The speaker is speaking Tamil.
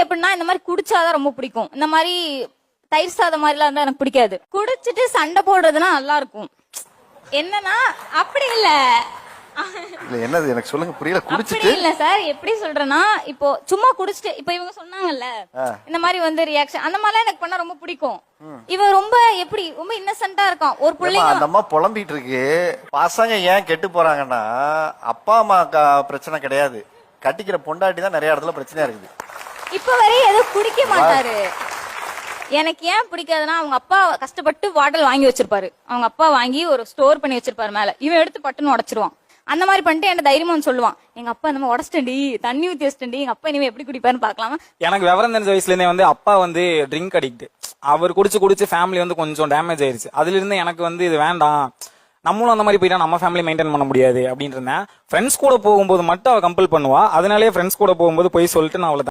எப்படின்னா இந்த மாதிரி குடிச்சாதான் ரொம்ப பிடிக்கும். இந்த மாதிரி தயிர் சாதம் மாதிரிலாம் இருந்தா எனக்கு பிடிக்காது. குடிச்சிட்டு சண்டை போடுறதுனா நல்லா இருக்கும். என்னன்னா அப்படி இல்ல என்னது எனக்கு சொல்லுங்க, புரியல. அப்படி குடிச்சிட்டு இல்ல சார். எப்படி சொல்றேன்னா, இப்போ சும்மா குடிச்சிட்டு இப்ப இவங்க சொன்னாங்கல்ல இந்த மாதிரி வந்து ரியாக்ஷன் அந்த மாதிரிலாம் எனக்கு பண்ணா ரொம்ப பிடிக்கும். இவன் ரொம்ப எப்படி ரொம்ப இன்னசென்ட்டா இருக்கான். ஒரு ஏம்மா, பிள்ளைங்க அந்த அம்மா புலம்பிட்டு இருக்கு. பசங்க ஏன் கெட்டு போறாங்கன்னா அப்பா அம்மா பிரச்சனை கிடையாது, கட்டிக்கிற பொண்டாட்டி தான் நிறைய இடத்துல பிரச்சனையா இருக்குது. இப்ப வரையும் எதுவும் குடிக்க மாட்டாரு. எனக்கு ஏன் பிடிக்காதுன்னா, அவங்க அப்பா கஷ்டப்பட்டு பாட்டில் வாங்கி வச்சிருப்பாரு. அவங்க அப்பா வாங்கி ஒரு ஸ்டோர் பண்ணி வச்சிருப்பாரு மேல. இவன் எடுத்து பட்டுன்னு உடைச்சிருவான். அந்த மாதிரி பண்ணிட்டு என்ன தைரியமா சொல்லுவான், எங்க அப்பா இந்த மாதிரி உடச்சிட்டேன்டி, தண்ணி ஊத்தி வச்சிட்டேன்டி, எங்க அப்பா இனிமே எப்படி குடிப்பாருன்னு பாக்கலாமா. எனக்கு விவரம் தெரிஞ்ச வயசுல இருந்தே வந்து அப்பா வந்து ட்ரிங்க் அடிக்ட். அவர் குடிச்சு ஃபேமிலி வந்து கொஞ்சம் டேமேஜ் ஆயிருச்சு. அதுல இருந்து எனக்கு வந்து இது வேண்டாம், நம்மளும் அந்த மாதிரி போயிட்டா நம்ம ஃபேமிலி மெயின்டைன் பண்ண முடியாது அப்படின்னு இருந்தேன். ஃப்ரெண்ட்ஸ் கூட போகும்போது மட்டும் அவ கம்பல் பண்ணுவா. அதனாலேயே ஃப்ரெண்ட்ஸ் கூட போகும்போது போய் சொல்லிட்டு நான் அவளை